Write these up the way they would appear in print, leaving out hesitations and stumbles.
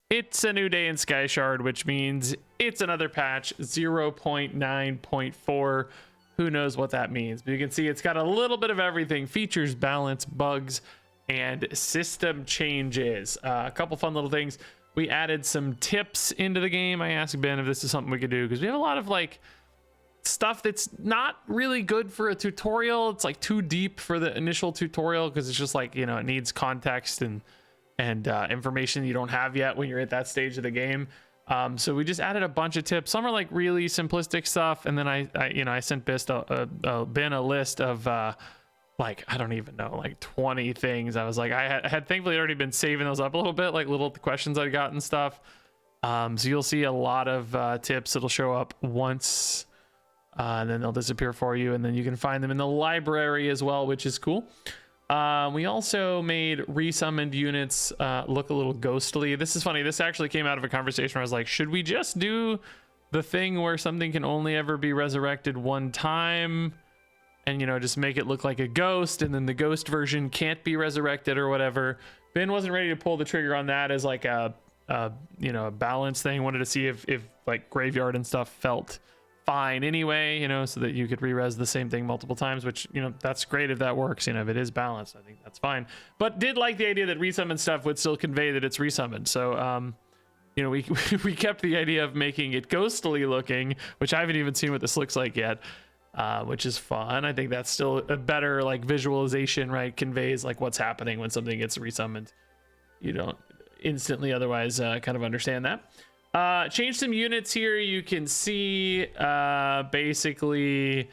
it's a new day in SkyShard, which means it's another patch 0.9.4. Who knows what that means, but you can see it's got a little bit of everything: features, balance, bugs, and system changes. A couple fun little things. We added some tips into the game. I asked Ben if this is something we could do, because we have a lot of like stuff that's not really good for a tutorial. It's like too deep for the initial tutorial, because it's just like, you know, it needs context and information you don't have yet when you're at that stage of the game. So we just added a bunch of tips. Some are like really simplistic stuff, and then I sent Ben a list of like, I don't even know, like 20 things. I was like, I had thankfully already been saving those up a little bit, like little questions I got and stuff. So you'll see a lot of tips that'll show up once, and then they'll disappear for you, and then you can find them in the library as well, which is cool. We also made resummoned units look a little ghostly. This is funny. This actually came out of a conversation where I was like, should we just do the thing where something can only ever be resurrected one time, and, you know, just make it look like a ghost, and then the ghost version can't be resurrected or whatever. Ben wasn't ready to pull the trigger on that as like a you know, a balance thing. Wanted to see if like graveyard and stuff felt fine anyway, you know, so that you could re-res the same thing multiple times, which, you know, that's great if that works. You know, if it is balanced, I think that's fine. But did like the idea that resummon stuff would still convey that it's resummoned. So you know, we kept the idea of making it ghostly looking, which I haven't even seen what this looks like yet, which is fun. I think that's still a better like visualization, right? Conveys like what's happening when something gets resummoned. You don't instantly otherwise kind of understand that. Change some units here. You can see basically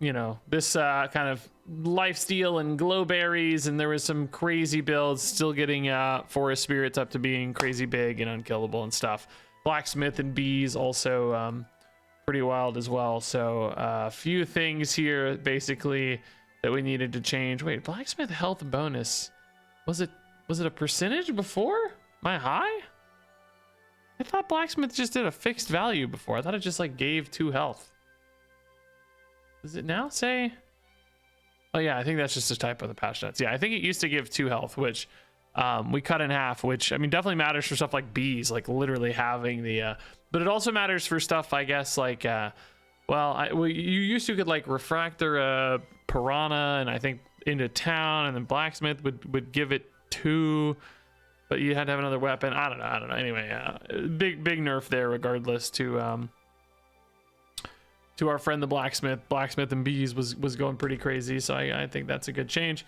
you know, this kind of lifesteal and glow berries, and there was some crazy builds, still getting forest spirits up to being crazy big and unkillable and stuff. Blacksmith and bees also pretty wild as well. So a few things here basically that we needed to change. Wait, blacksmith health bonus, was it a percentage before? Am I high? I thought blacksmith just did a fixed value before. I thought it just like gave 2 health. Does it now say? Oh yeah, I think that's just a typo of the patch notes. Yeah, I think it used to give 2 health, which we cut in half, which I mean definitely matters for stuff like bees, like literally having the but it also matters for stuff, I guess, like well, you used to could like refractor piranha, and I think into town, and then blacksmith would give it 2, but you had to have another weapon. I don't know. Anyway, big nerf there regardless to our friend the blacksmith and bees was going pretty crazy. So I think that's a good change.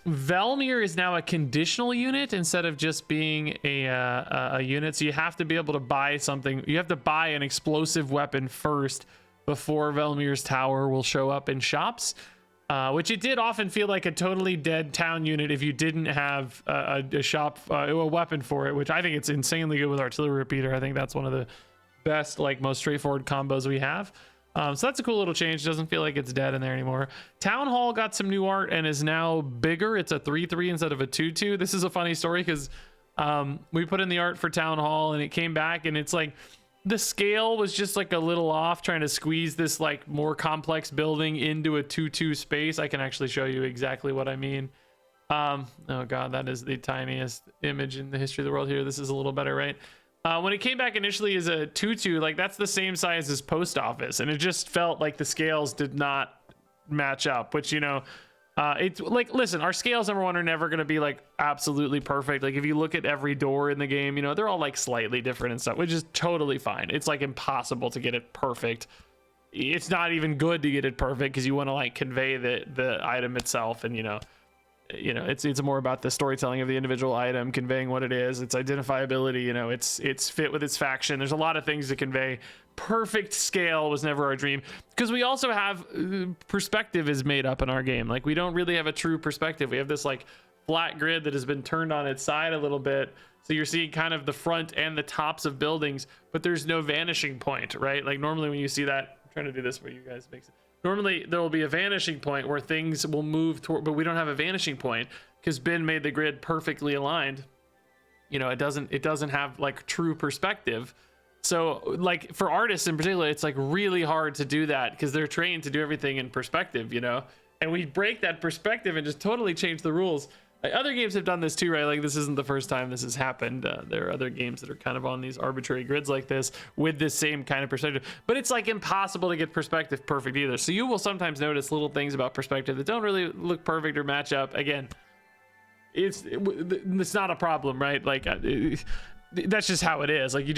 Velmir is now a conditional unit instead of just being a unit. So you have to be able to buy something. You have to buy an explosive weapon first before Velmir's tower will show up in shops. Which it did often feel like a totally dead town unit if you didn't have a shop, a weapon for it, which I think it's insanely good with artillery repeater. I think that's one of the best, like most straightforward combos we have. So that's a cool little change. Doesn't feel like it's dead in there anymore. Town Hall got some new art and is now bigger. It's a 3-3 instead of a 2-2. This is a funny story because we put in the art for Town Hall and it came back, and it's like the scale was just like a little off, trying to squeeze this like more complex building into a 2-2 space. I can actually show you exactly what I mean. Oh god, that is the tiniest image in the history of the world here. This is a little better, right? When it came back initially as a 2-2, like that's the same size as post office, and it just felt like the scales did not match up, which, you know, it's like, listen, our scales, number one, are never going to be like absolutely perfect. Like if you look at every door in the game, you know, they're all like slightly different and stuff, which is totally fine. It's like impossible to get it perfect. It's not even good to get it perfect because you want to like convey the item itself, and you know it's more about the storytelling of the individual item, conveying what it is, its identifiability, you know, it's fit with its faction. There's a lot of things to convey. Perfect scale was never our dream, because we also have perspective is made up in our game. Like we don't really have a true perspective. We have this like flat grid that has been turned on its side a little bit, so you're seeing kind of the front and the tops of buildings, but there's no vanishing point, right? Like normally when you see that, I'm trying to do this where you guys make sense. Normally there will be a vanishing point where things will move toward, but we don't have a vanishing point because Ben made the grid perfectly aligned. You know, it doesn't have like true perspective. So like for artists in particular, it's like really hard to do that because they're trained to do everything in perspective, you know, and we break that perspective and just totally change the rules. other games have done this too, right? Like this isn't the first time this has happened. There are other games that are kind of on these arbitrary grids like this with this same kind of perspective, but it's like impossible to get perspective perfect either. So you will sometimes notice little things about perspective that don't really look perfect or match up. Again, it's not a problem, right? Like that's just how it is. Like you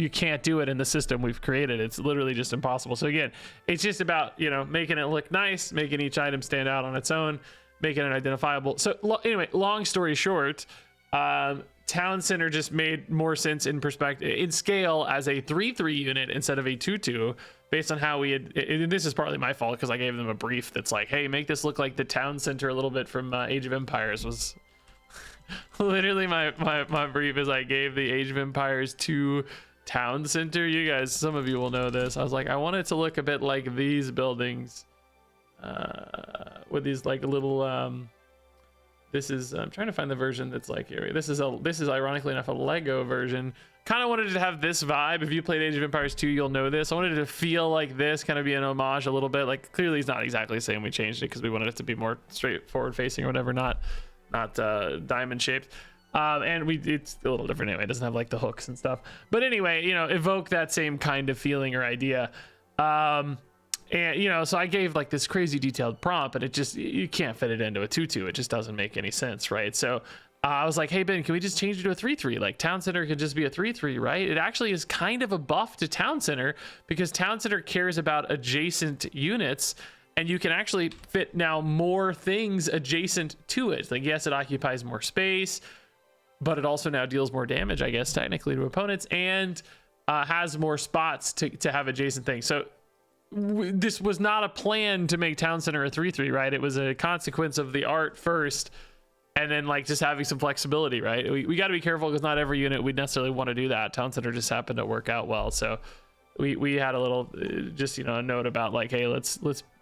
can't do it in the system we've created. It's literally just impossible. So again, it's just about, you know, making it look nice, making each item stand out on its own, making it identifiable. So anyway, long story short, Town Center just made more sense in perspective, in scale, as a 3-3 unit instead of a 2-2, based on how we had, and this is partly my fault because I gave them a brief that's like, hey, make this look like the Town Center a little bit from Age of Empires. Was literally my brief is I gave the Age of Empires 2 Town Center. You guys, some of you will know this. I was like, I want it to look a bit like these buildings, with these like little this is, I'm trying to find the version that's like here. This is ironically enough a Lego version. Kind of wanted it to have this vibe. If you played Age of Empires 2, you'll know this. I wanted it to feel like this, kind of be an homage a little bit. Like clearly it's not exactly the same. We changed it because we wanted it to be more straightforward facing or whatever, not diamond shaped. And it's a little different anyway. It doesn't have like the hooks and stuff. But anyway, you know, evoke that same kind of feeling or idea. And you know, so I gave like this crazy detailed prompt, but it just, you can't fit it into a 2-2. It just doesn't make any sense, right? So I was like, hey Ben, can we just change it to a 3-3? Like Town Center could just be a 3-3, right? It actually is kind of a buff to Town Center because Town Center cares about adjacent units, and you can actually fit now more things adjacent to it. Like yes, it occupies more space, but it also now deals more damage, I guess, technically to opponents, and has more spots to have adjacent things. So this was not a plan to make Town Center a 3-3, right? It was a consequence of the art first, and then like just having some flexibility, right? We got to be careful because not every unit we'd necessarily want to do that. Town Center just happened to work out well, so we had a little just, you know, a note about like, hey, let's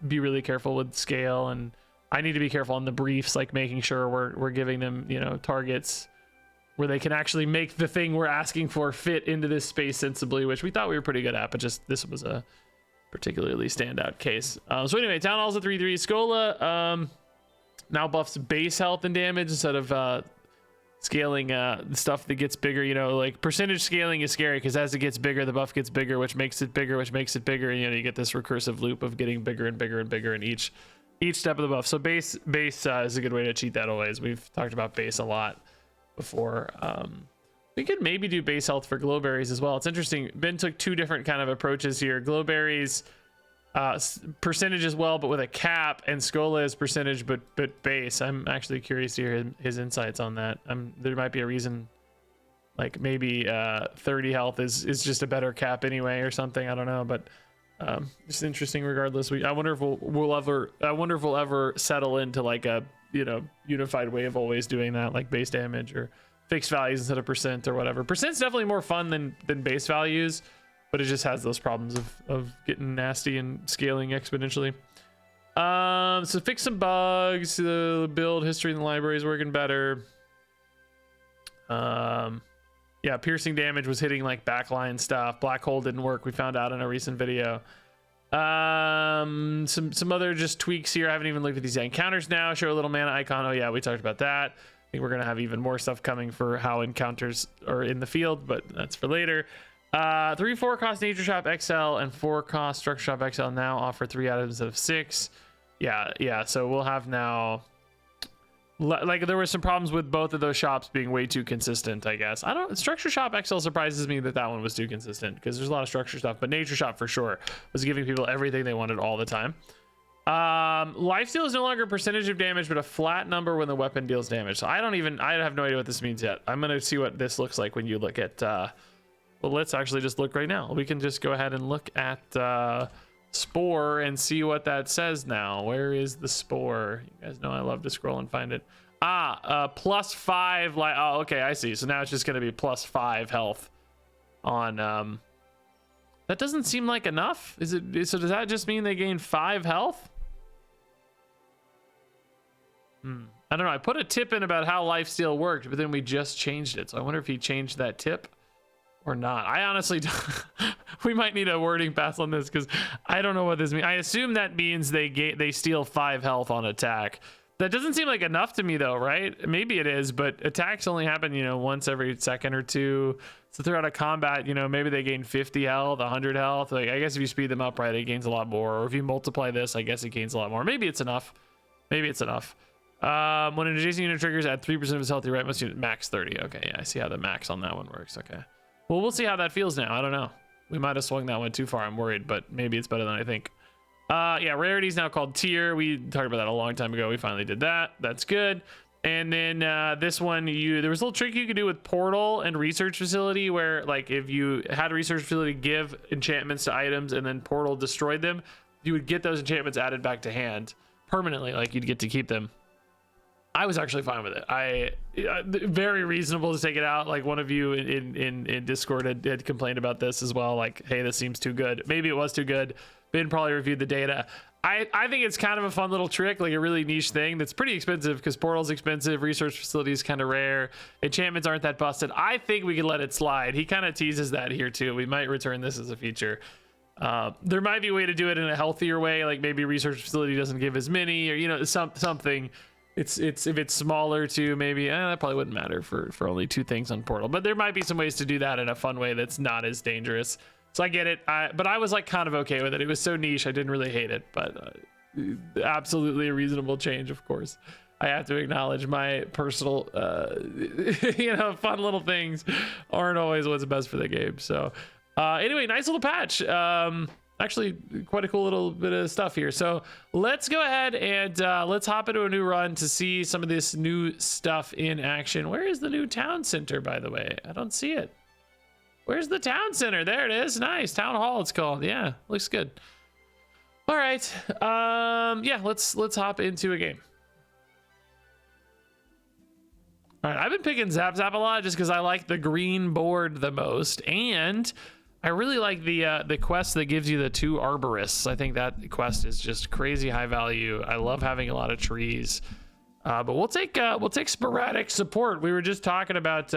be really careful with scale, and I need to be careful on the briefs, like making sure we're giving them, you know, targets where they can actually make the thing we're asking for fit into this space sensibly, which we thought we were pretty good at, but just this was a particularly standout case. So anyway, Town Hall's a 3-3. Scola now buffs base health and damage instead of scaling stuff that gets bigger. You know, like percentage scaling is scary because as it gets bigger, the buff gets bigger, which makes it bigger, which makes it bigger. And, you know, you get this recursive loop of getting bigger and bigger and bigger in each step of the buff. So base is a good way to cheat that always. We've talked about base a lot before. We could maybe do base health for glowberries as well. It's interesting. Ben took two different kind of approaches here. Glowberries percentage as well, but with a cap, and Scola is percentage but base. I'm actually curious to hear his insights on that. There might be a reason, like maybe 30 health is just a better cap anyway or something. I don't know, but it's interesting regardless. I wonder if we'll ever settle into like a, you know, unified way of always doing that, like base damage or fixed values instead of percent or whatever. Percent's definitely more fun than base values, but it just has those problems of getting nasty and scaling exponentially. So fix some bugs. The build history in the library is working better. Yeah, piercing damage was hitting like backline stuff. Black hole didn't work. We found out in a recent video. Some other just tweaks here. I haven't even looked at these encounters now. Show a little mana icon. Oh yeah, we talked about that. I think we're gonna have even more stuff coming for how encounters are in the field, but that's for later. 3-4 cost Nature Shop XL and 4 cost Structure Shop XL now offer 3 items instead of 6. Yeah. So we'll have now, like there were some problems with both of those shops being way too consistent, I guess. Structure Shop XL surprises me that one was too consistent because there's a lot of structure stuff, but Nature Shop for sure was giving people everything they wanted all the time. Lifesteal is no longer a percentage of damage, but a flat number when the weapon deals damage. So I have no idea what this means yet. I'm gonna see what this looks like when you look at well, let's actually just look right now. We can just go ahead and look at Spore and see what that says now. Where is the Spore? You guys know I love to scroll and find it. +5 oh, okay, I see. So now it's just gonna be +5 health on that doesn't seem like enough. So does that just mean they gain 5 health? I don't know. I put a tip in about how lifesteal worked, but then we just changed it. So I wonder if he changed that tip or not. I honestly don't. We might need a wording pass on this because I don't know what this means. I assume that means they steal 5 health on attack, That doesn't seem like enough to me though, right? Maybe it is, but attacks only happen, you know, once every second or two. So throughout a combat, you know, maybe they gain 50 health, 100 health. Like, I guess if you speed them up, right, it gains a lot more. Or if you multiply this, I guess it gains a lot more. Maybe it's enough. Maybe it's enough. When an adjacent unit triggers, add 3% of its health, right? Must unit max 30. Okay, yeah, I see how the max on that one works. Okay. Well, we'll see how that feels now. I don't know. We might have swung that one too far. I'm worried, but maybe it's better than I think. Yeah, rarity is now called tier. We talked about that a long time ago. We finally did that. That's good. And then this one, there was a little trick you could do with portal and research facility, where like if you had a research facility give enchantments to items and then portal destroyed them, you would get those enchantments added back to hand permanently. Like you'd get to keep them. I was actually fine with it. Very reasonable to take it out. Like one of you in Discord had complained about this as well. Like, hey, this seems too good. Maybe it was too good. Ben probably reviewed the data. I think it's kind of a fun little trick, like a really niche thing that's pretty expensive because portal's expensive, research facility is kind of rare, enchantments aren't that busted. I think we can let it slide. He kind of teases that here too. We might return this as a feature. There might be a way to do it in a healthier way, like maybe research facility doesn't give as many, or you know, something. It's if it's smaller too, maybe that probably wouldn't matter for only 2 things on portal, but there might be some ways to do that in a fun way that's not as dangerous. So I get it, but I was like kind of okay with it. It was so niche, I didn't really hate it, but absolutely a reasonable change, of course. I have to acknowledge my personal, you know, fun little things aren't always what's best for the game. So anyway, nice little patch. Actually, quite a cool little bit of stuff here. So let's go ahead and let's hop into a new run to see some of this new stuff in action. Where is the new town center, by the way? I don't see it. Where's the town center? There it is. Nice. Town hall it's called. Yeah, looks good. All right. Yeah, let's hop into a game. All right, I've been picking Zap Zap a lot just because I like the green board the most, and I really like the quest that gives you the 2 arborists. I think that quest is just crazy high value. I love having a lot of trees, but we'll take sporadic support. We were just talking about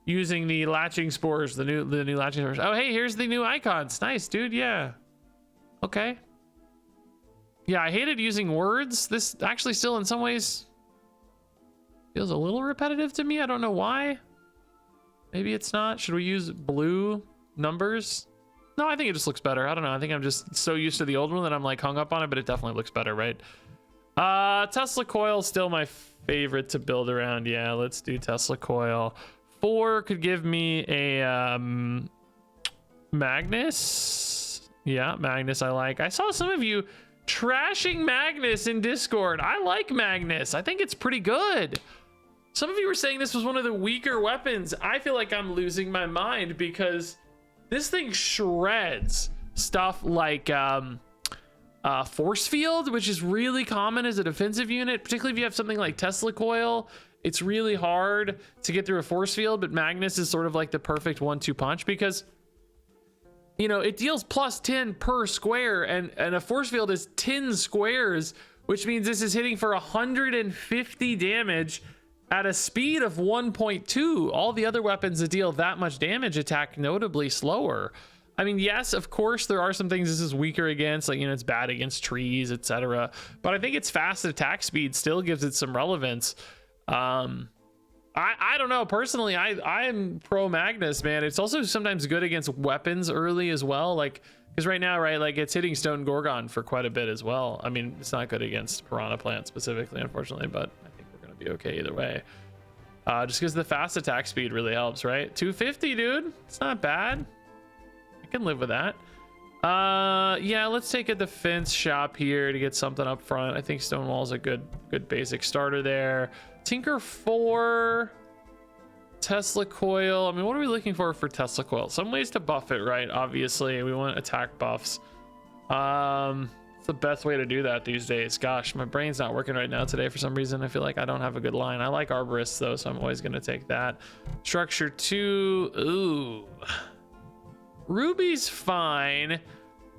using the latching spores, the new latching spores. Oh, hey, here's the new icons. Nice, dude. Yeah. Okay. Yeah, I hated using words. This actually still in some ways feels a little repetitive to me. I don't know why. Maybe it's not. Should we use blue numbers? No, I think it just looks better. I don't know. I think I'm just so used to the old one that I'm like hung up on it, but it definitely looks better, right? Tesla coil still my favorite to build around. Yeah, let's do Tesla coil. 4 could give me a Magnus. Yeah, Magnus I like. I saw some of you trashing Magnus in Discord. I like Magnus. I think it's pretty good. Some of you were saying this was one of the weaker weapons. I feel like I'm losing my mind because this thing shreds stuff like force field, which is really common as a defensive unit, particularly if you have something like Tesla coil. It's really hard to get through a force field, but Magnus is sort of like the perfect 1-2 punch because, you know, it deals plus 10 per square, and a force field is 10 squares, which means this is hitting for 150 damage at a speed of 1.2. All the other weapons that deal that much damage attack notably slower. I mean, yes, of course, there are some things this is weaker against, like, you know, it's bad against trees, etc. But I think its fast attack speed still gives it some relevance. I don't know, personally, I'm pro Magnus, man. It's also sometimes good against weapons early as well, like because right now, right, like it's hitting Stone Gorgon for quite a bit as well. I mean, it's not good against Piranha Plant specifically, unfortunately, but I think we're gonna be okay either way. Just because the fast attack speed really helps, right? 250, dude, it's not bad. I can live with that. Yeah, let's take a defense shop here to get something up front. I think Stonewall's a good basic starter there. Tinker 4, Tesla coil. I mean, what are we looking for Tesla coil? Some ways to buff it, right? Obviously, we want attack buffs. It's the best way to do that these days. Gosh, my brain's not working right now today for some reason. I feel like I don't have a good line. I like arborists though, so I'm always gonna take that. Structure 2. Ooh, Ruby's fine.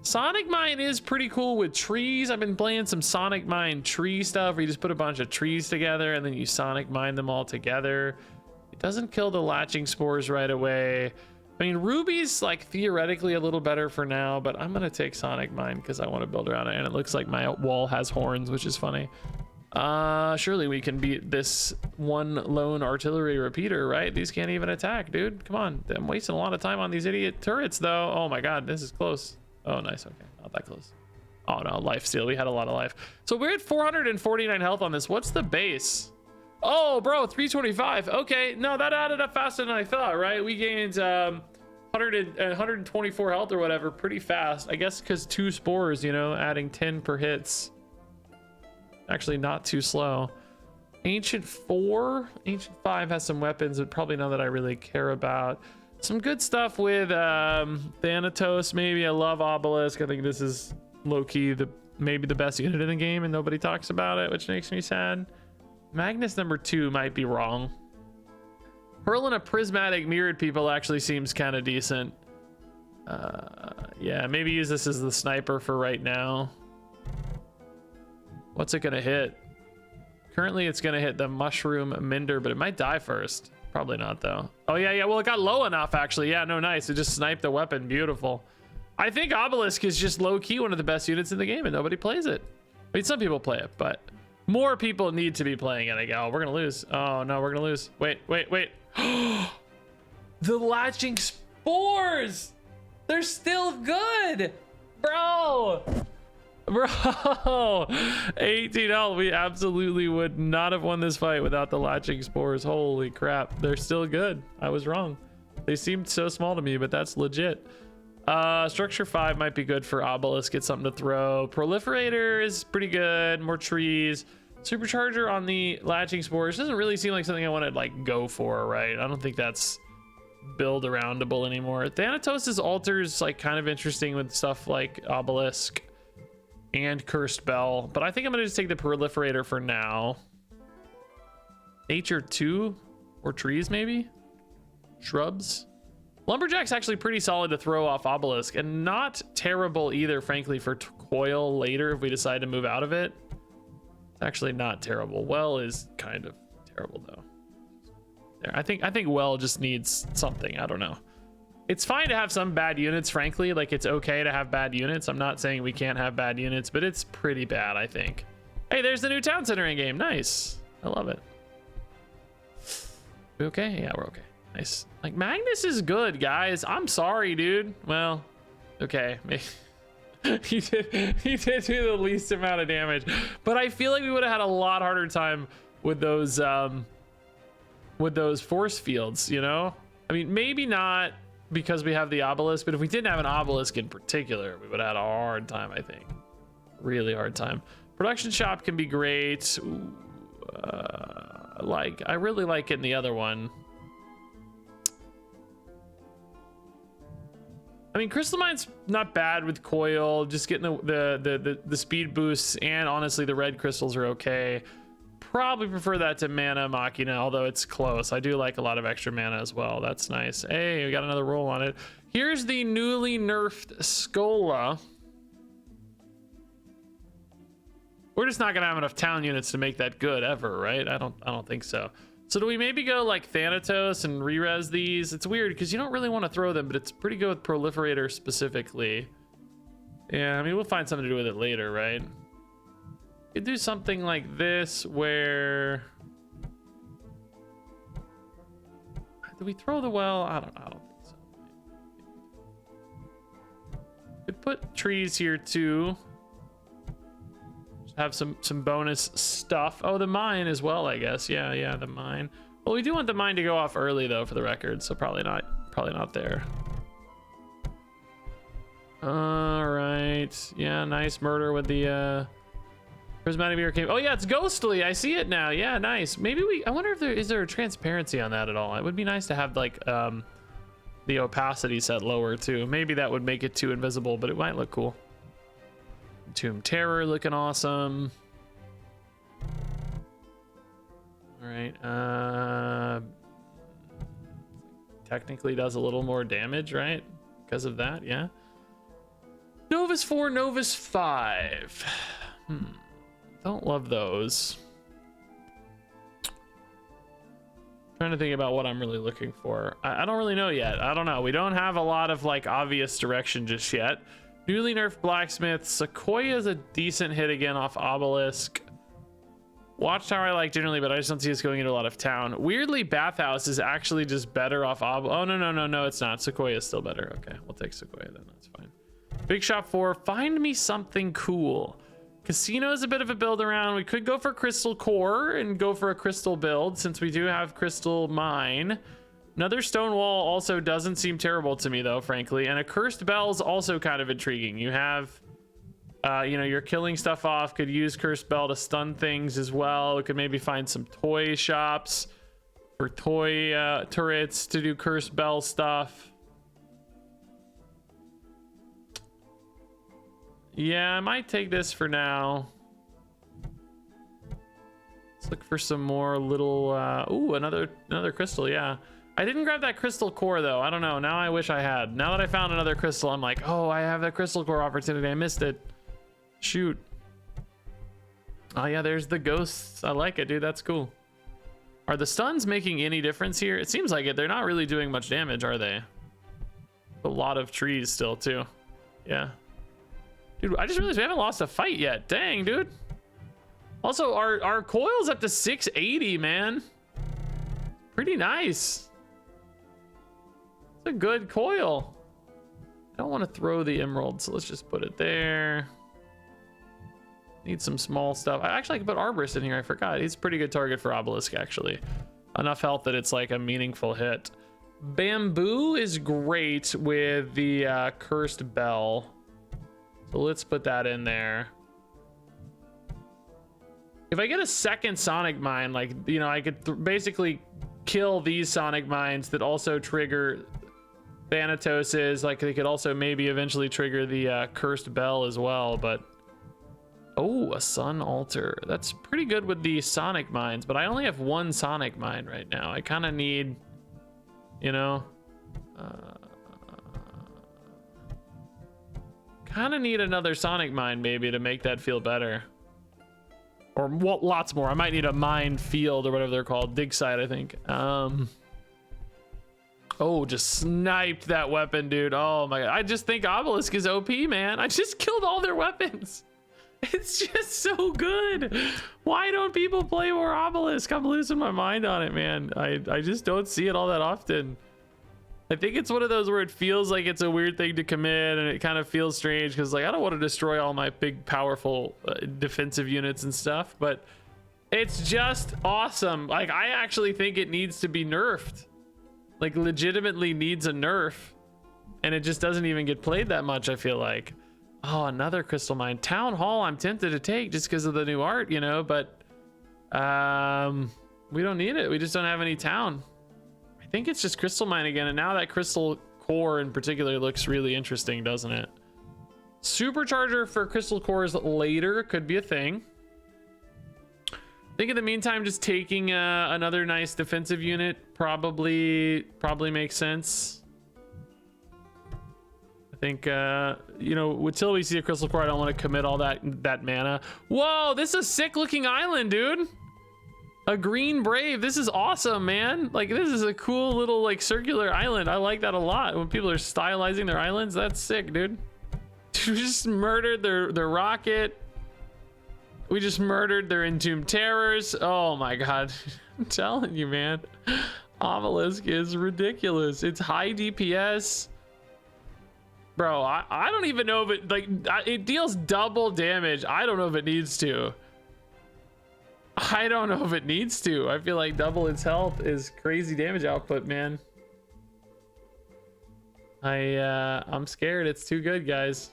Sonic Mine is pretty cool with trees. I've been playing some Sonic Mine tree stuff where you just put a bunch of trees together and then you Sonic Mine them all together. It doesn't kill the latching spores right away. I mean, Ruby's like theoretically a little better for now, but I'm gonna take Sonic Mine because I want to build around it, and it looks like my wall has horns, which is funny. Surely we can beat this one lone artillery repeater, right? These can't even attack, dude. Come on. I'm wasting a lot of time on these idiot turrets, though. Oh my god, this is close. Oh, nice. Okay, not that close. Oh no, life steal. We had a lot of life. So we're at 449 health on this. What's the base? Oh, bro, 325. Okay, no, that added up faster than I thought, right? We gained 124 health or whatever pretty fast. I guess because 2 spores, you know, adding 10 per hits. Actually, not too slow. Ancient 4, Ancient 5 has some weapons, but probably none that I really care about. Some good stuff with Thanatos, maybe. I love Obelisk. I think this is low-key maybe the best unit in the game, and nobody talks about it, which makes me sad. Magnus number 2 might be wrong. Pearl and a prismatic mirrored people actually seems kind of decent. Yeah, maybe use this as the sniper for right now. What's it gonna hit? Currently it's gonna hit the mushroom minder, but it might die first. Probably not though. Oh yeah, well it got low enough actually. Yeah, no, nice. It just sniped the weapon. Beautiful. I think Obelisk is just low-key one of the best units in the game and nobody plays it. I mean, some people play it, but more people need to be playing it. I go, oh, we're gonna lose. Oh no, we're gonna lose. Wait. The latching spores! They're still good! Bro! 18 health. We absolutely would not have won this fight without the latching spores. Holy crap. They're still good. I was wrong. They seemed so small to me, but that's legit. Structure 5 might be good for Obelisk. Get something to throw. Proliferator is pretty good. More trees. Supercharger on the latching spores doesn't really seem like something I want to like go for, right? I don't think that's build aroundable anymore. Thanatos' altars like kind of interesting with stuff like Obelisk and Cursed Bell, but I think I'm gonna just take the Proliferator for now. Nature 2 or trees maybe? Shrubs? Lumberjack's actually pretty solid to throw off Obelisk and not terrible either, frankly, for Coil later if we decide to move out of it. It's actually not terrible. Well is kind of terrible though. There, I think Well just needs something. I don't know. It's fine to have some bad units, frankly. Like it's okay to have bad units. I'm not saying we can't have bad units, but it's pretty bad, I think. Hey, there's the new town center in game. Nice. I love it. We okay? Yeah, we're okay. Nice. Like Magnus is good, guys. I'm sorry, dude. Well, okay. he did do the least amount of damage, but I feel like we would have had a lot harder time with those force fields, you know? I mean, maybe not because we have the Obelisk, but if we didn't have an Obelisk in particular, we would have had a hard time, I think. Really hard time. Production shop can be great. Ooh, I really like it in the other one. I mean, Crystal Mine's not bad with Coil, just getting the speed boosts, and honestly, the red crystals are okay. Probably prefer that to Mana Machina, although it's close. I do like a lot of extra mana as well. That's nice. Hey, we got another roll on it. Here's the newly nerfed Scola. We're just not gonna have enough town units to make that good ever, right? I don't think so. So do we maybe go like Thanatos and re-res these? It's weird because you don't really want to throw them, but it's pretty good with Proliferator specifically. Yeah, I mean, we'll find something to do with it later, right? Could do something like this where... Do we throw the well? I don't think so. Could put trees here too. Have some bonus stuff. Oh, the mine as well, I guess. Yeah, the mine. Well, we do want the mine to go off early though, for the record, so probably not there. All right. Yeah, nice murder with the prismatic mirror cave. Oh yeah, it's ghostly. I see it now. Yeah, nice. Maybe I wonder if is there a transparency on that at all? It would be nice to have like the opacity set lower too. Maybe that would make it too invisible, but it might look cool. Tomb Terror looking awesome. All right. Technically does a little more damage, right? Because of that, yeah. Novus 4, Novus 5. Don't love those. Trying to think about what I'm really looking for. I don't really know yet. I don't know. We don't have a lot of like obvious direction just yet. Newly nerfed Blacksmith. Sequoia is a decent hit again off Obelisk. Watchtower I like generally, but I just don't see us going into a lot of town. Weirdly, Bathhouse is actually just better off oh, no, it's not. Sequoia is still better. Okay, we'll take Sequoia then. That's fine. Big Shop 4, find me something cool. Casino is a bit of a build around. We could go for Crystal Core and go for a Crystal build since we do have Crystal Mine. Another Stone Wall also doesn't seem terrible to me though, frankly. And a Cursed Bell is also kind of intriguing. You have, you know, you're killing stuff off. Could use Cursed Bell to stun things as well. We could maybe find some toy shops for toy turrets to do Cursed Bell stuff. Yeah, I might take this for now. Let's look for some more little ooh, another crystal. Yeah, I didn't grab that Crystal Core though. I don't know, now I wish I had. Now that I found another crystal, I'm like, oh, I have that Crystal Core opportunity. I missed it. Shoot. Oh yeah, there's the ghosts. I like it, dude. That's cool. Are the stuns making any difference here? It seems like it. They're not really doing much damage, are they? A lot of trees still too. Yeah. Dude, I just realized we haven't lost a fight yet. Dang, dude. Also, our coil's up to 680, man. Pretty nice. It's a good coil. I don't want to throw the emerald, so let's just put it there. Need some small stuff. I could put Arborist in here. I forgot. He's a pretty good target for Obelisk, actually. Enough health that it's like a meaningful hit. Bamboo is great with the Cursed Bell. So let's put that in there. If I get a second Sonic Mine, like, you know, I could basically kill these Sonic Mines that also trigger Thanatos's. Like, they could also maybe eventually trigger the Cursed Bell as well, but... Oh, a Sun Altar. That's pretty good with the Sonic Mines, but I only have one Sonic Mine right now. I kind of need, you know... kind of need another Sonic Mine maybe to make that feel better, or lots more. I might need a mine field or whatever they're called, dig site, I think. Oh, just sniped that weapon, dude. Oh my god, I just think Obelisk is OP, man. I just killed all their weapons. It's just so good. Why don't people play more Obelisk? I'm losing my mind on it, man. I just don't see it all that often. I think it's one of those where it feels like it's a weird thing to commit, and it kind of feels strange because, like, I don't want to destroy all my big, powerful defensive units and stuff, but it's just awesome. Like, I actually think it needs to be nerfed. Like, legitimately needs a nerf, and it just doesn't even get played that much, I feel like. Oh, another Crystal Mine. Town Hall, I'm tempted to take just because of the new art, you know, but we don't need it. We just don't have any town. I think it's just Crystal Mine again, and now that Crystal Core in particular looks really interesting, doesn't it? Supercharger for Crystal Cores later could be a thing. I think in the meantime, just taking another nice defensive unit probably makes sense. I think you know, until we see a Crystal Core, I don't want to commit all that mana. Whoa, this is a sick looking island, dude. A green brave. This is awesome, man. Like, this is a cool little, like, circular island. I like that a lot. When people are stylizing their islands, that's sick, dude. We just murdered their rocket. We just murdered their Entombed Terrors. Oh my god. I'm telling you, man. Obelisk is ridiculous. It's high DPS. Bro, I don't even know if it, like, it deals double damage. I don't know if it needs to. I don't know if it needs to. I feel like double its health is crazy damage output, man. I'm scared. It's too good, guys.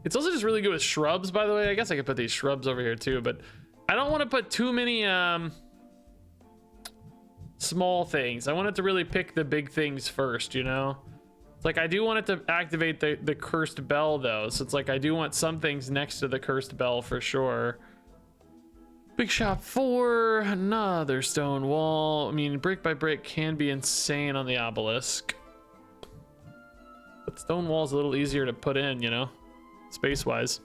It's also just really good with shrubs, by the way. I guess I could put these shrubs over here too, but I don't want to put too many small things. I want it to really pick the big things first, you know? It's like, I do want it to activate the Cursed Bell though, so it's like I do want some things next to the Cursed Bell for sure. Big Shop 4, another stone wall. I mean, brick by brick can be insane on the Obelisk, but stone wall's a little easier to put in, you know, space wise.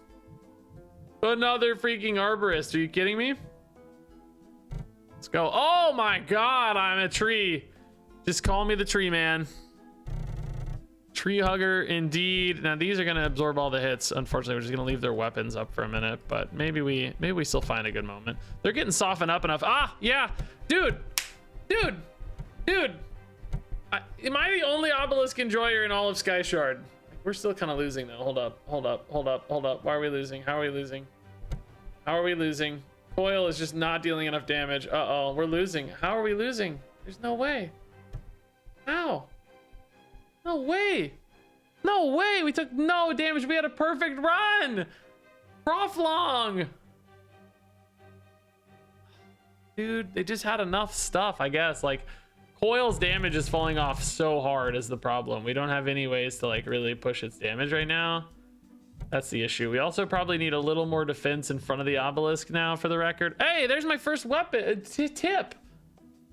Another freaking Arborist. Are you kidding me? Let's go. Oh my god, I'm a tree. Just call me the tree man. Tree hugger indeed. Now these are going to absorb all the hits. Unfortunately, we're just going to leave their weapons up for a minute, but maybe we still find a good moment. They're getting softened up enough. Ah, yeah, dude. Am I the only obelisk enjoyer in all of SkyShard? We're still kind of losing though. Hold up. Why are we losing? How are we losing? Coil is just not dealing enough damage. Uh-oh, we're losing. How are we losing? There's no way. How? No way. We took no damage. We had a perfect run. Proflong. Dude, they just had enough stuff, I guess. Like, Coil's damage is falling off so hard is the problem. We don't have any ways to like really push its damage right now. That's the issue. We also probably need a little more defense in front of the obelisk now, for the record. Hey, there's my first weapon tip.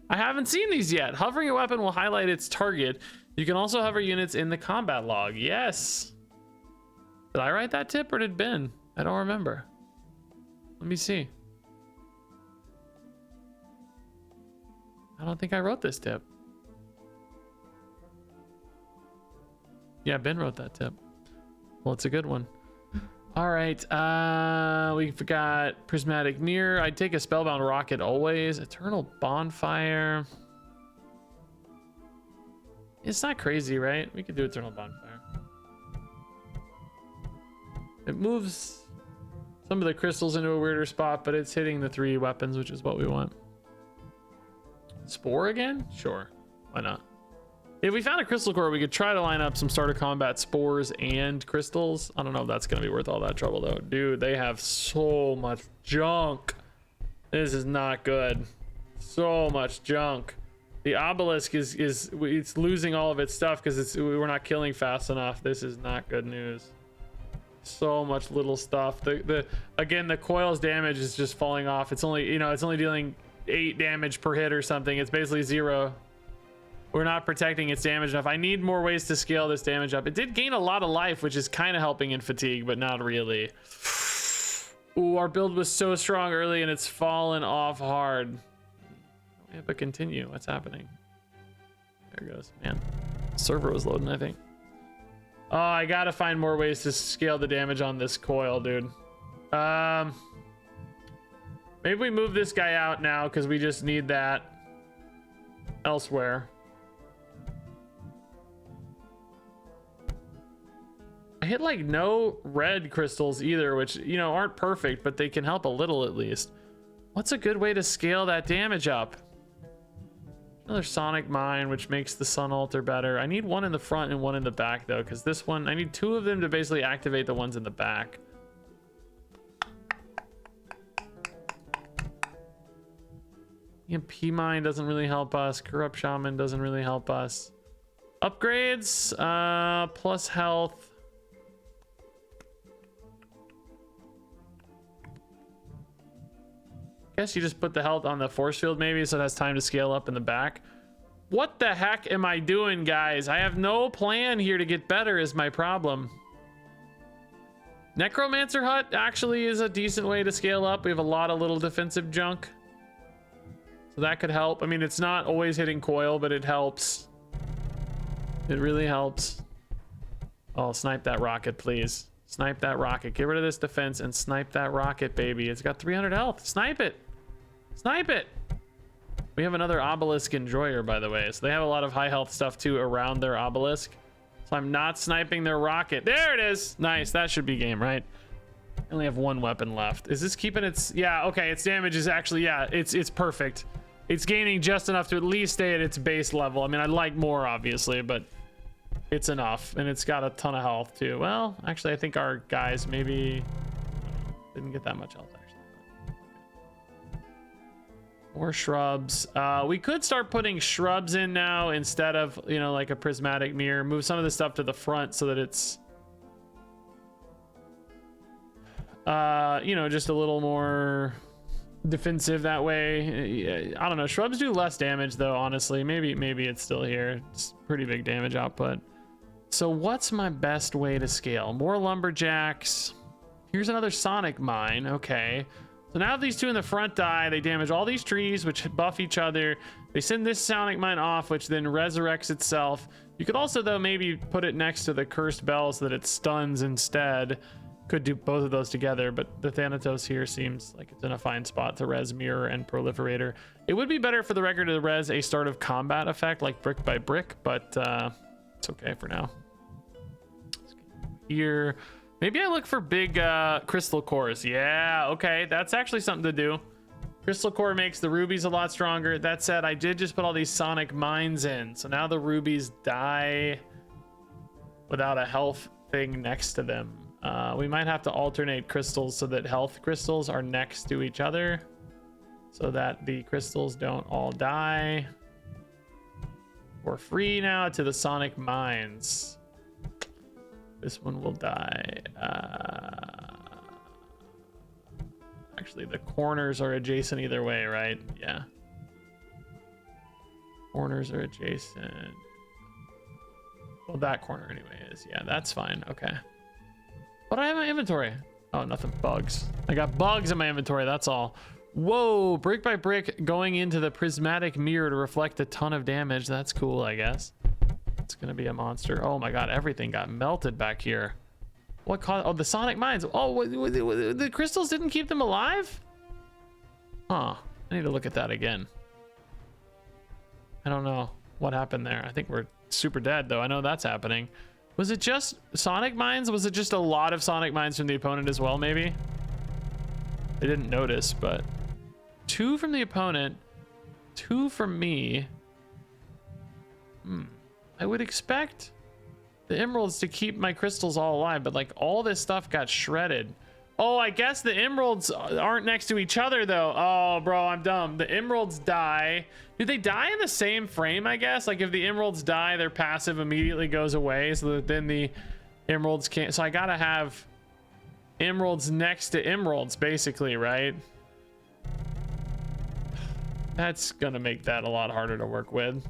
I haven't seen these yet. Hovering a weapon will highlight its target. You can also hover units in the combat log. Yes. Did I write that tip or did Ben? I don't remember. Let me see. I don't think I wrote this tip. Yeah, Ben wrote that tip. Well, it's a good one. All right, we forgot prismatic mirror. I'd take a spellbound rocket always. Eternal bonfire. It's not crazy, right? We could do eternal bonfire. It moves some of the crystals into a weirder spot, but it's hitting the 3 weapons, which is what we want. Spore again? Sure, why not? If we found a crystal core, we could try to line up some starter combat spores and crystals. I don't know if that's gonna be worth all that trouble though. Dude, they have so much junk. This is not good. So much junk. The obelisk it's losing all of its stuff because we're not killing fast enough. This is not good news. So much little stuff. Again, the coil's damage is just falling off. It's only, it's only dealing 8 damage per hit or something. It's basically 0. We're not protecting its damage enough. I need more ways to scale this damage up. It did gain a lot of life, which is kind of helping in fatigue, but not really. Ooh, our build was so strong early and it's fallen off hard. Yeah, but continue. What's happening? There it goes. Man, server was loading, I think. Oh, I gotta find more ways to scale the damage on this coil, dude. Maybe we move this guy out now because we just need that elsewhere. I hit like no red crystals either, which, aren't perfect, but they can help a little at least. What's a good way to scale that damage up? Another sonic mine, which makes the sun altar better. I need one in the front and one in the back though, because this one, I need 2 of them to basically activate the ones in the back. EMP mine doesn't really help us. Corrupt shaman doesn't really help us. Upgrades, plus health. Guess you just put the health on the force field maybe so it has time to scale up in the back. What the heck am I doing, guys? I have no plan here to get better is my problem. Necromancer hut actually is a decent way to scale up. We have a lot of little defensive junk. So that could help. I mean, it's not always hitting coil, but it helps. It really helps. Oh, snipe that rocket, please. Snipe that rocket. Get rid of this defense and snipe that rocket, baby. It's got 300 health. Snipe it. Snipe it. We have another obelisk enjoyer, by the way. So they have a lot of high health stuff too around their obelisk. So I'm not sniping their rocket. There it is. Nice. That should be game, right? I only have 1 weapon left. Is this keeping its... Yeah, okay. Its damage is actually... Yeah, it's perfect. It's gaining just enough to at least stay at its base level. I mean, I'd like more, obviously, but it's enough. And it's got a ton of health, too. Well, actually, I think our guys maybe didn't get that much health, actually. More shrubs. We could start putting shrubs in now instead of, like a prismatic mirror. Move some of the stuff to the front so that it's... just a little more defensive that way. I don't know. Shrubs do less damage though, honestly. Maybe it's still here. It's pretty big damage output. So what's my best way to scale? More lumberjacks. Here's another sonic mine. Okay. So now these two in the front die. They damage all these trees, which buff each other. They send this sonic mine off, which then resurrects itself. You could also, though, maybe put it next to the cursed bell so that it stuns instead. Could do both of those together, but the Thanatos here seems like it's in a fine spot to res Mirror and Proliferator. It would be better for the record to res a start of combat effect like brick by brick, but it's okay for now. Here, maybe I look for big crystal cores. Yeah, okay, that's actually something to do. Crystal core makes the rubies a lot stronger. That said, I did just put all these sonic mines in, so now the rubies die without a health thing next to them. We might have to alternate crystals so that health crystals are next to each other so that the crystals don't all die. We're free now to the sonic mines. This one will die. Actually, the corners are adjacent either way, right? Yeah. Corners are adjacent. Well, that corner anyway is. Yeah, that's fine. Okay. What do I have in my inventory? Oh, nothing. Bugs. I got bugs in my inventory. That's all. Whoa. Brick by brick going into the prismatic mirror to reflect a ton of damage. That's cool, I guess. It's going to be a monster. Oh my God. Everything got melted back here. What caused? Oh, the sonic mines. Oh, the crystals didn't keep them alive? Huh. I need to look at that again. I don't know what happened there. I think we're super dead, though. I know that's happening. Was it just sonic mines? Was it just a lot of sonic mines from the opponent as well, maybe? I didn't notice, but 2 from the opponent, 2 from me. I would expect the emeralds to keep my crystals all alive, but like all this stuff got shredded. Oh, I guess the emeralds aren't next to each other though. Oh, bro, I'm dumb. The emeralds die. Do they die in the same frame, I guess? Like if the emeralds die, their passive immediately goes away so that then the emeralds can't. So I gotta have emeralds next to emeralds basically, right? That's gonna make that a lot harder to work with.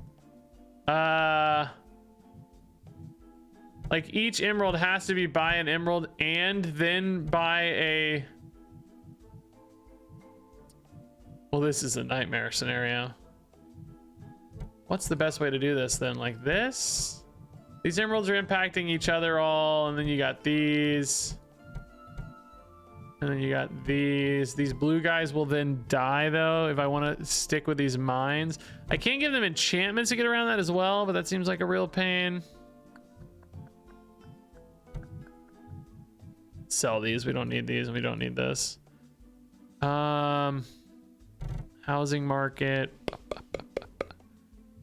Like each emerald has to be by an emerald and then by a... Well, this is a nightmare scenario. What's the best way to do this then? Like this? These emeralds are impacting each other all, and then you got these. And then you got these. These blue guys will then die though if I want to stick with these mines. I can't give them enchantments to get around that as well, but that seems like a real pain. Sell these. We don't need these, and we don't need this. Housing market.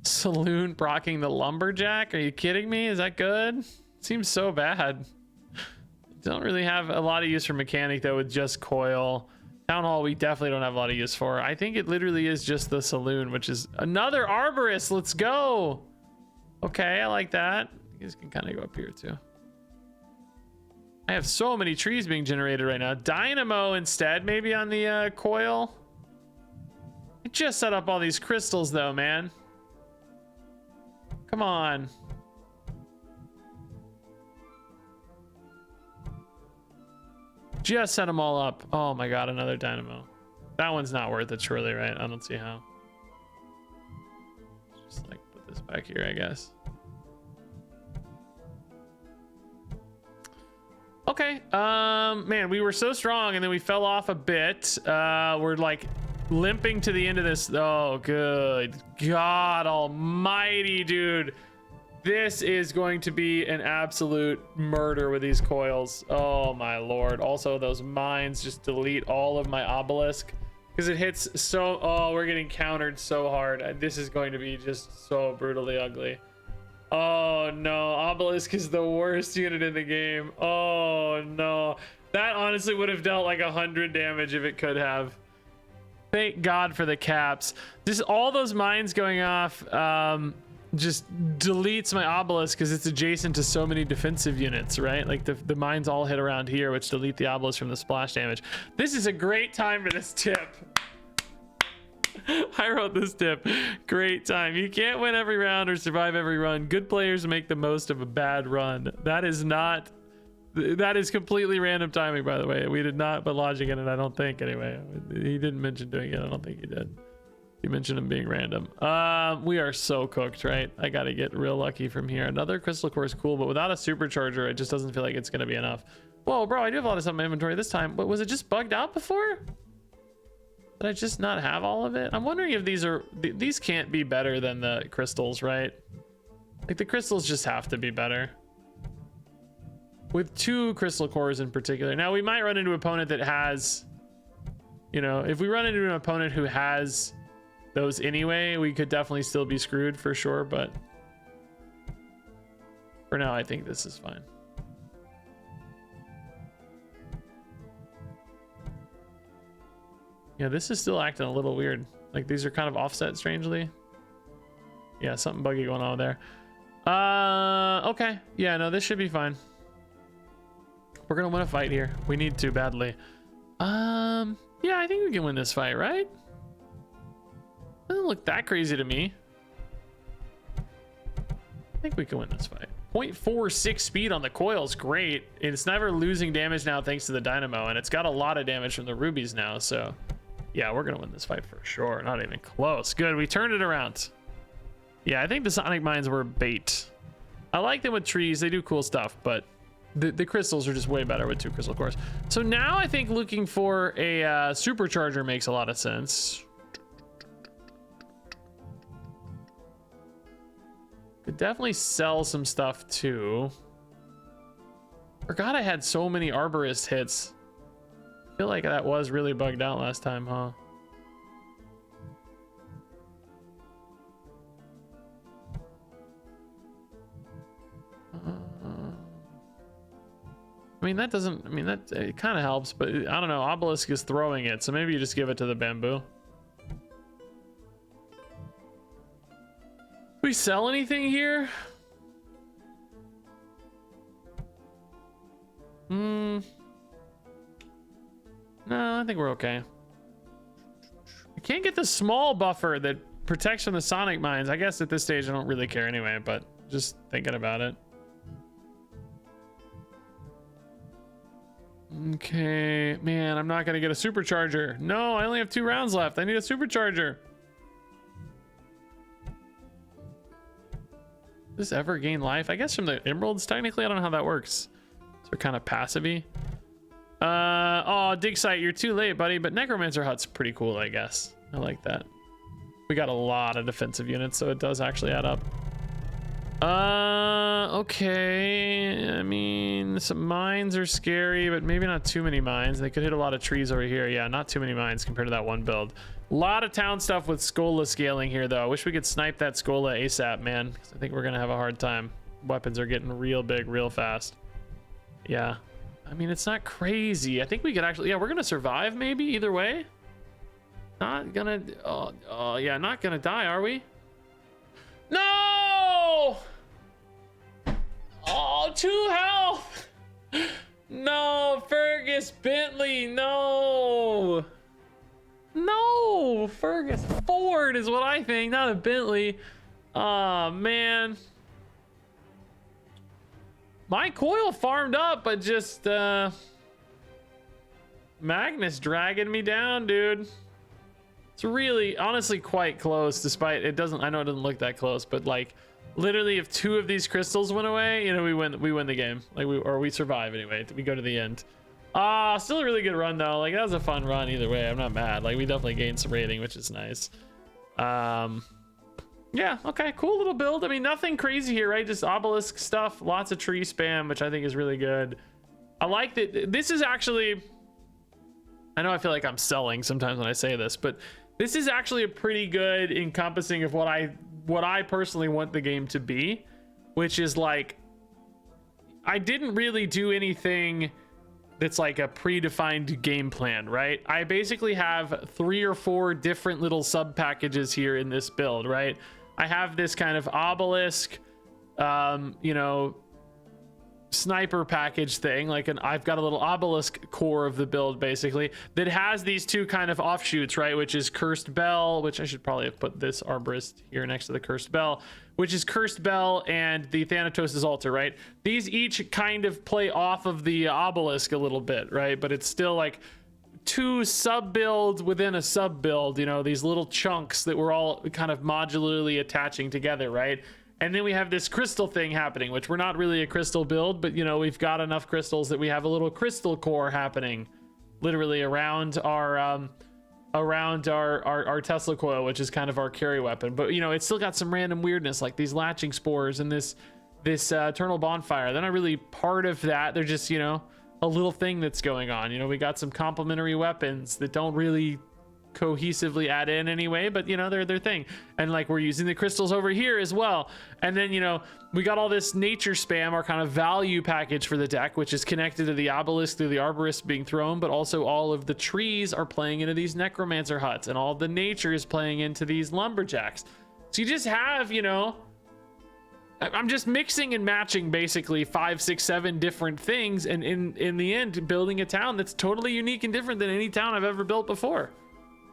Saloon procking the lumberjack. Are you kidding me? Is that good? Seems so bad. Don't really have a lot of use for mechanic though with just coil. Town hall we definitely don't have a lot of use for. I think it literally is just the saloon, which is another arborist. Let's go. Okay, I like that. You guys can kind of go up here too. I have so many trees being generated right now. Dynamo instead, maybe on the coil. I just set up all these crystals though, man. Come on. Just set them all up. Oh my God, another dynamo. That one's not worth it, surely, right? I don't see how. Just like put this back here, I guess. Okay, man, we were so strong and then we fell off a bit. We're like limping to the end of this. Oh, good God almighty, dude. This is going to be an absolute murder with these coils. Oh my Lord. Also, those mines just delete all of my obelisk because it hits so, oh, we're getting countered so hard. This is going to be just so brutally ugly. Oh no, obelisk is the worst unit in the game. Oh no, that honestly would have dealt like 100 damage if it could have. Thank God for the caps. Just all those mines going off just deletes my obelisk because it's adjacent to so many defensive units, right? Like the mines all hit around here, which delete the obelisk from the splash damage. This is a great time for this tip. I wrote this tip. Great time. You can't win every round or survive every run. Good players make the most of a bad run. That is not That is completely random timing, by the way. We did not put logic in it, I don't think, anyway. He didn't mention doing it. I don't think he did. He mentioned him being random. We are so cooked, right? I got to get real lucky from here. Another crystal core is cool, but without a supercharger, it just doesn't feel like it's going to be enough. Whoa, bro, I do have a lot of stuff in my inventory this time. But was it just bugged out before? Did I just not have all of it? I'm wondering if these can't be better than the crystals, right? Like the crystals just have to be better. With 2 crystal cores in particular. Now we might run into an opponent that has, you know, if we run into an opponent who has those anyway, we could definitely still be screwed for sure, but for now I think this is fine. Yeah, this is still acting a little weird. Like these are kind of offset strangely. Yeah, something buggy going on there. Okay. Yeah, no, this should be fine. We're gonna win a fight here. We need to badly. Yeah, I think we can win this fight, right? Doesn't look that crazy to me. I think we can win this fight. 0.46 speed on the coil is great. It's never losing damage now thanks to the dynamo, and it's got a lot of damage from the rubies now, so yeah, we're gonna win this fight for sure. Not even close. Good, we turned it around. Yeah, I think the sonic mines were bait. I like them with trees. They do cool stuff, but the crystals are just way better with 2 crystal cores. So now I think looking for a supercharger makes a lot of sense. Could definitely sell some stuff too. Forgot I had so many arborist hits. I feel like that was really bugged out last time, huh? I mean, that doesn't, I mean, that it kind of helps, but I don't know. Obelisk is throwing it, so maybe you just give it to the bamboo. We sell anything here? No, I think we're okay. I can't get the small buffer that protects from the sonic mines. I guess at this stage I don't really care anyway, but just thinking about it. Okay, man, I'm not gonna get a supercharger. No, I only have 2 rounds left. I need a supercharger. Does this ever gain life? I guess from the emeralds, technically. I don't know how that works. So we're kind of passive-y. Oh, dig site, you're too late, buddy. But necromancer hut's pretty cool, I guess. I like that. We got a lot of defensive units, so it does actually add up. Okay. I mean, some mines are scary, but maybe not too many mines. They could hit a lot of trees over here. Yeah, not too many mines compared to that one build. A lot of town stuff with Skola scaling here, though. I wish we could snipe that Skola ASAP, man, because I think we're gonna have a hard time. Weapons are getting real big real fast. Yeah. I mean, it's not crazy. I think we could actually, yeah, we're gonna survive maybe either way. Not gonna, oh yeah, not gonna die, are we? No! Oh, 2 health! No, Fergus Bentley, no! No, Fergus Ford is what I think, not a Bentley. Oh, man. My coil farmed up, but just, Magnus dragging me down, dude. It's really, honestly, quite close, despite it doesn't, I know it doesn't look that close, but like, literally, if 2 of these crystals went away, you know, we win the game. Like, we survive anyway. We go to the end. Still a really good run, though. Like, that was a fun run either way. I'm not mad. Like, we definitely gained some rating, which is nice. Yeah, okay, cool little build. I mean, nothing crazy here, right? Just obelisk stuff, lots of tree spam, which I think is really good. I like that. This is actually, I know I feel like I'm selling sometimes when I say this, but this is actually a pretty good encompassing of what I personally want the game to be, which is like, I didn't really do anything that's like a predefined game plan, right? I basically have 3 or 4 different little sub packages here in this build, right? I have this kind of obelisk, you know, sniper package thing, like I've got a little obelisk core of the build basically that has these two kind of offshoots, right? Which is Cursed Bell, which I should probably have put this arborist here next to the Cursed Bell, which is Cursed Bell, and the Thanatos' Altar, right? These each kind of play off of the obelisk a little bit, right? But it's still like two sub builds within a sub build, you know, these little chunks that we're all kind of modularly attaching together, right? And then we have this crystal thing happening, which we're not really a crystal build, but you know, we've got enough crystals that we have a little crystal core happening literally around our Tesla coil, which is kind of our carry weapon. But you know, it's still got some random weirdness, like these latching spores and this eternal bonfire. They're not really part of that. They're just, you know, a little thing that's going on. You know, we got some complementary weapons that don't really cohesively add in anyway, but you know, they're their thing. And like we're using the crystals over here as well. And then, you know, we got all this nature spam, our kind of value package for the deck, which is connected to the obelisk through the arborist being thrown, but also all of the trees are playing into these necromancer huts, and all the nature is playing into these lumberjacks. So you just have, you know, I'm just mixing and matching basically 5, 6, 7 different things, and in the end building a town that's totally unique and different than any town I've ever built before.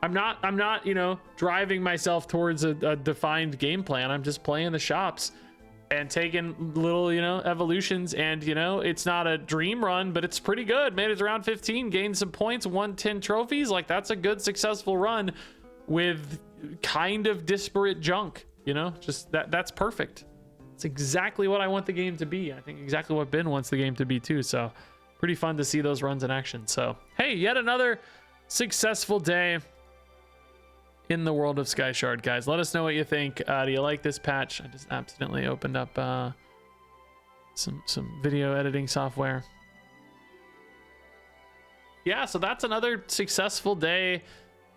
I'm not, you know, driving myself towards a defined game plan. I'm just playing the shops and taking little, you know, evolutions. And, you know, it's not a dream run, but it's pretty good. Made it to round 15, gained some points, won 10 trophies. Like, that's a good, successful run with kind of disparate junk, you know, just that's perfect. It's exactly what I want the game to be. I think exactly what Ben wants the game to be too. So pretty fun to see those runs in action. So, hey, yet another successful day in the world of SkyShard, guys. Let us know what you think. Do you like this patch? I just accidentally opened up some video editing software. Yeah, so that's another successful day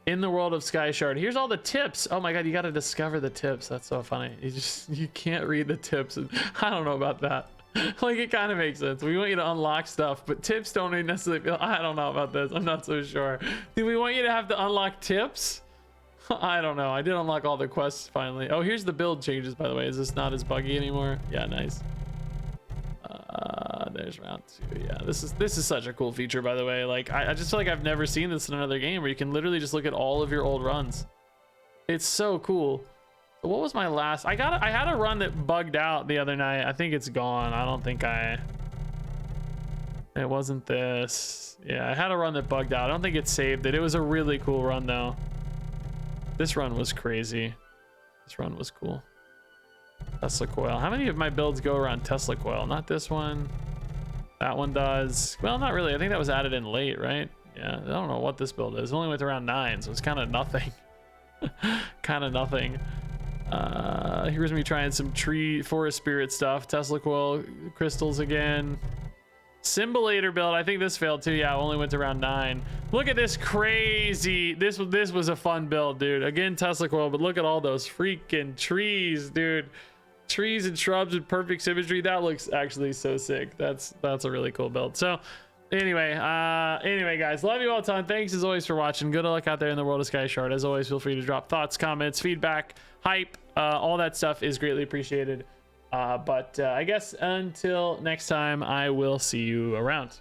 in the world of SkyShard. Here's all the tips. Oh my god, you got to discover the tips. That's so funny. You can't read the tips. I don't know about that. Like, it kind of makes sense. We want you to unlock stuff, but tips don't necessarily feel. I don't know about this. I'm not so sure. Do we want you to have to unlock tips? I don't know. I did unlock all the quests finally. Oh, here's the build changes, by the way. Is this not as buggy anymore? Yeah, nice. There's round 2. Yeah, this is such a cool feature, by the way. Like, I just feel like I've never seen this in another game, where you can literally just look at all of your old runs. It's so cool. What was my last? I had a run that bugged out the other night. I think it's gone. I don't think it wasn't this. Yeah, I had a run that bugged out. I don't think it saved it. It was a really cool run though. This run was crazy. This run was cool. Tesla coil. How many of my builds go around Tesla coil? Not this one. That one does. Well, not really. I think that was added in late, right? Yeah, I don't know what this build is. It only went around 9, so it's kind of nothing. Kind of nothing. Here's me trying some tree forest spirit stuff. Tesla coil crystals again. Symbolator build. I think this failed too. Yeah, only went to round 9. Look at this crazy. This was a fun build, dude. Again, Tesla coil, but look at all those freaking trees, dude. Trees and shrubs with perfect symmetry. That looks actually so sick. That's a really cool build. So anyway, guys, love you all a ton. Thanks as always for watching. Good luck out there in the world of SkyShard. As always, feel free to drop thoughts, comments, feedback, hype. All that stuff is greatly appreciated. But I guess until next time, I will see you around.